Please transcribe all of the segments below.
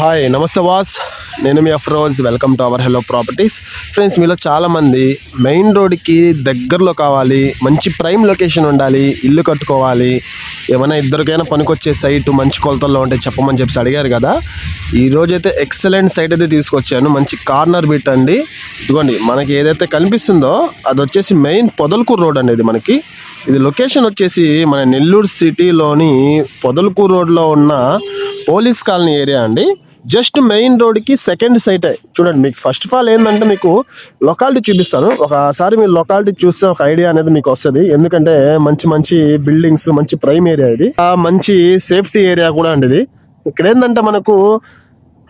Hi నమస్తే boss, నేను మీ Afroz. Welcome to our hello properties. Friends, మీలో చాలామంది మెయిన్ రోడ్కి దగ్గరలో కావాలి, మంచి ప్రైమ్ లొకేషన్ ఉండాలి, ఇల్లు కట్టుకోవాలి, ఏమైనా ఇద్దరికైనా పనికొచ్చే సైట్ మంచి కొలతల్లో ఉంటే చెప్పమని చెప్పి అడిగారు కదా. ఈరోజైతే ఎక్సలెంట్ సైట్ అయితే తీసుకొచ్చాను. మంచి కార్నర్ బిట్ అండి. ఇదిగోండి, మనకి ఏదైతే కనిపిస్తుందో అది వచ్చేసి మెయిన్ పొదలకూరు రోడ్ అండి. ఇది లొకేషన్ వచ్చేసి మన నెల్లూరు సిటీలోని పొదలకూరు రోడ్లో ఉన్న పోలీస్ కాలనీ ఏరియా అండి. జస్ట్ మెయిన్ రోడ్కి సెకండ్ సైట్. చూడండి, మీకు ఫస్ట్ ఆఫ్ ఆల్ ఏంటంటే మీకు లొకాలిటీ చూపిస్తాను. ఒకసారి మీరు లొకాలిటీ చూస్తే ఒక ఐడియా అనేది మీకు వస్తుంది. ఎందుకంటే మంచి మంచి బిల్డింగ్స్, మంచి ప్రైమ్ ఏరియా, ఇది మంచి సేఫ్టీ ఏరియా కూడా అండి. ఇది ఇక్కడ ఏంటంటే మనకు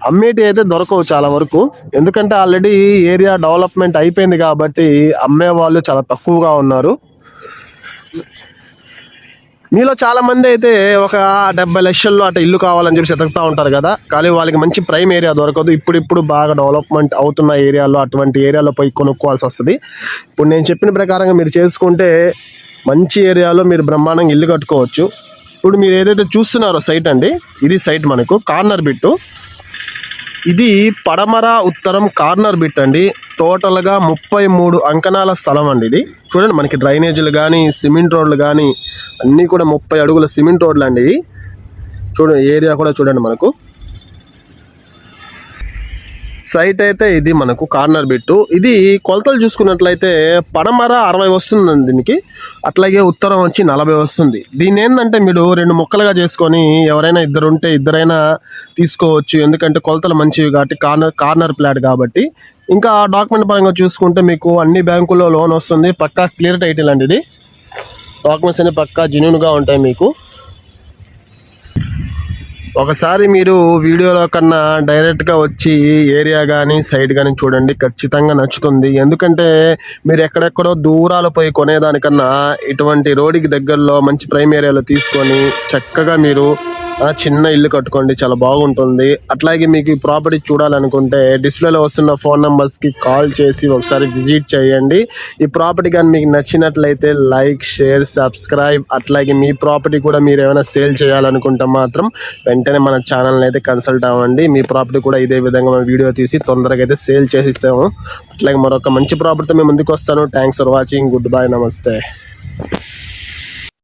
అమ్మేటి అయితే దొరకవు చాలా వరకు. ఎందుకంటే ఆల్రెడీ ఏరియా డెవలప్మెంట్ అయిపోయింది కాబట్టి అమ్మే వాళ్ళు చాలా తక్కువగా ఉన్నారు. మీలో చాలా మంది అయితే ఒక 70 లక్షల్లో అట్లా ఇల్లు కావాలని చెప్పి వెతుకుతూ ఉంటారు కదా. కానీ వాళ్ళకి మంచి ప్రైమ్ ఏరియా దొరకదు. ఇప్పుడు బాగా డెవలప్మెంట్ అవుతున్న ఏరియాలో అటువంటి ఏరియాలో పోయి కొనుక్కోవాల్సి వస్తుంది. ఇప్పుడు నేను చెప్పిన ప్రకారంగా మీరు చేసుకుంటే మంచి ఏరియాలో మీరు బ్రహ్మాండంగా ఇల్లు కట్టుకోవచ్చు. ఇప్పుడు మీరు ఏదైతే చూస్తున్నారో సైట్ అండి, ఇది సైట్ మనకు కార్నర్ బిట్టు. ఇది పడమర ఉత్తరం కార్నర్ బిట్ అండి. టోటల్గా 33 అంకణాల స్థలం అండి. ఇది చూడండి, మనకి డ్రైనేజీలు కానీ సిమెంట్ రోడ్లు కానీ అన్నీ కూడా 30 అడుగుల సిమెంట్ రోడ్లు అండి. ఇవి చూడండి, ఏరియా కూడా చూడండి. మనకు సైట్ అయితే ఇది మనకు కార్నర్ బిట్టు. ఇది కొలతలు చూసుకున్నట్లయితే పడమర 60 వస్తుందండి దీనికి, అట్లాగే ఉత్తరం వచ్చి 40 వస్తుంది. దీని ఏంటంటే మీరు 2 ముక్కలుగా చేసుకొని ఎవరైనా ఇద్దరైనా తీసుకోవచ్చు. ఎందుకంటే కొలతలు మంచివి కాబట్టి, కార్నర్ ప్లాట్ కాబట్టి. ఇంకా డాక్యుమెంట్ పరంగా చూసుకుంటే మీకు అన్ని బ్యాంకుల్లో లోన్ వస్తుంది. పక్కా క్లియర్ టైటిల్ అండి. ఇది డాక్యుమెంట్స్ అన్ని పక్కా జెన్యూన్గా ఉంటాయి మీకు. ఒకసారి మీరు వీడియోలో కన్నా డైరెక్ట్గా వచ్చి ఏరియా కానీ సైట్ కానీ చూడండి, ఖచ్చితంగా నచ్చుతుంది. ఎందుకంటే మీరు ఎక్కడెక్కడో దూరాలు పోయి కొనేదానికన్నా ఇటువంటి రోడ్డుకి దగ్గరలో మంచి ప్రైమ్ ఏరియాలో తీసుకొని చక్కగా మీరు చిన్న ఇల్లు కట్టుకోండి, చాలా బాగుంటుంది. అట్లాగే మీకు ఈ ప్రాపర్టీ చూడాలనుకుంటే డిస్ప్లేలో వస్తున్న ఫోన్ నెంబర్స్కి కాల్ చేసి ఒకసారి విజిట్ చేయండి. ఈ ప్రాపర్టీ కానీ మీకు నచ్చినట్లయితే లైక్, షేర్, సబ్స్క్రైబ్. అట్లాగే మీ ప్రాపర్టీ కూడా మీరు ఏమైనా సేల్ చేయాలనుకుంటే మాత్రం వెంటనే మన ఛానల్ని అయితే కన్సల్ట్ అవ్వండి. మీ ప్రాపర్టీ కూడా ఇదే విధంగా మనం వీడియో తీసి తొందరగా అయితే సేల్ చేసిస్తాము. అట్లాగే మరొక మంచి ప్రాపర్టీతో మేము ముందుకు వస్తాను. Thanks for watching. Good bye, నమస్తే.